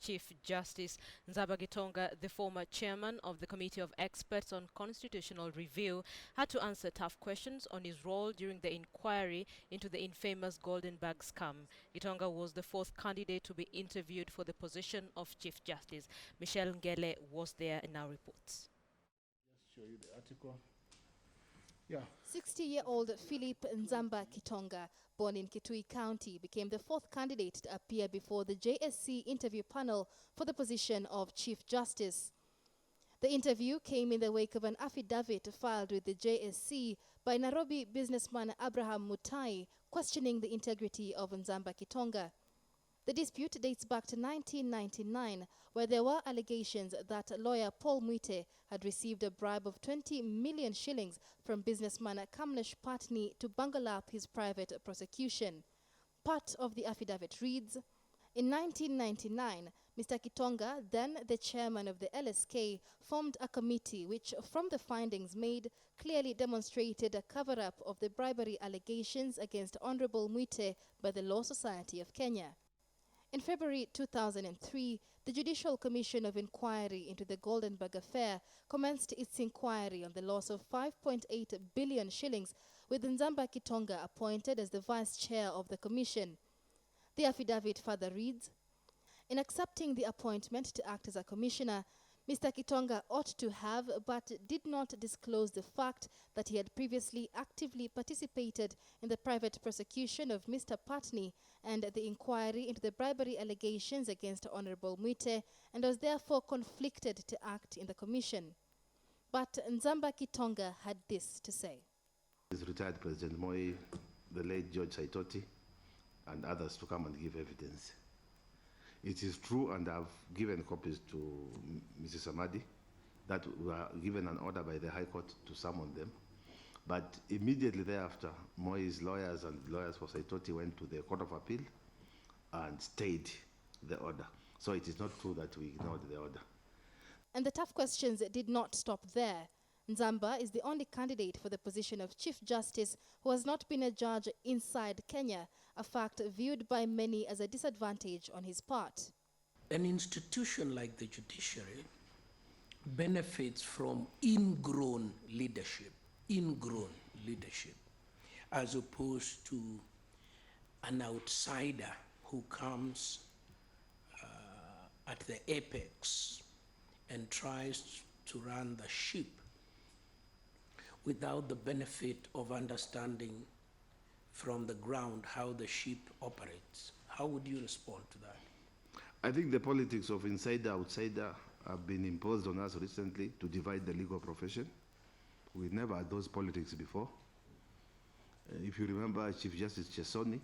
Chief Justice Nzamba Gitonga, the former chairman of the Committee of Experts on Constitutional Review, had to answer tough questions on his role during the inquiry into the infamous Goldenberg scam. Gitonga was the fourth candidate to be interviewed for the position of Chief Justice. Michelle Ngele was there and now reports. Just show you the article. Yeah. 60-year-old Philip Nzamba Kitonga, born in Kitui County, became the fourth candidate to appear before the JSC interview panel for the position of Chief Justice. The interview came in the wake of an affidavit filed with the JSC by Nairobi businessman Abraham Mutai questioning the integrity of Nzamba Kitonga. The dispute dates back to 1999, where there were allegations that lawyer Paul Mwite had received a bribe of 20 million shillings from businessman Kamlesh Patni to bungle up his private prosecution. Part of the affidavit reads, in 1999, Mr. Kitonga, then the chairman of the LSK, formed a committee which, from the findings made, clearly demonstrated a cover-up of the bribery allegations against Honorable Mwite by the Law Society of Kenya. In February 2003, the Judicial Commission of Inquiry into the Goldenberg affair commenced its inquiry on the loss of 5.8 billion shillings, with Nzamba Kitonga appointed as the vice chair of the commission. The affidavit further reads, in accepting the appointment to act as a commissioner, Mr. Kitonga ought to have but did not disclose the fact that he had previously actively participated in the private prosecution of Mr. Patni and the inquiry into the bribery allegations against Honorable Mwite, and was therefore conflicted to act in the commission. But Nzamba Kitonga had this to say. His retired President Moi, the late George Saitoti, and others to come and give evidence. It is true, and I've given copies to Mrs. Amadi, that we were given an order by the High Court to summon them. But immediately thereafter, Moi's lawyers and lawyers for Saitoti went to the Court of Appeal and stayed the order. So it is not true that we ignored the order. And the tough questions did not stop there. Nzamba is the only candidate for the position of Chief Justice who has not been a judge inside Kenya, a fact viewed by many as a disadvantage on his part. An institution like the judiciary benefits from ingrown leadership, as opposed to an outsider who comes at the apex and tries to run the ship without the benefit of understanding from the ground how the ship operates. How would you respond to that? I think the politics of insider-outsider have been imposed on us recently to divide the legal profession. We never had those politics before. If you remember, Chief Justice Chesoni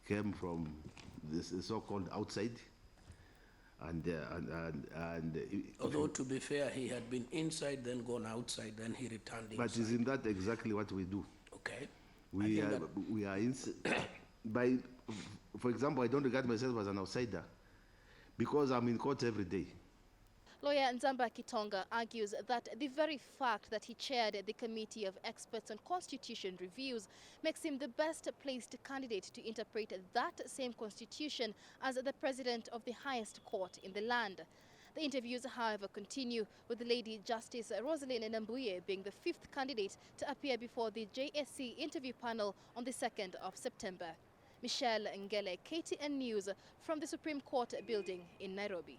came from this so-called outside. Although, to be fair, he had been inside, then gone outside, then he returned inside. But isn't that exactly what we do? Okay. We are by, for example, I don't regard myself as an outsider because I'm in court every day. Lawyer Nzamba Kitonga argues that the very fact that he chaired the Committee of Experts on Constitution Reviews makes him the best placed candidate to interpret that same constitution as the president of the highest court in the land. The interviews, however, continue, with Lady Justice Rosalind Nambuye being the fifth candidate to appear before the JSC interview panel on the 2nd of September. Michelle Ngele, KTN News from the Supreme Court building in Nairobi.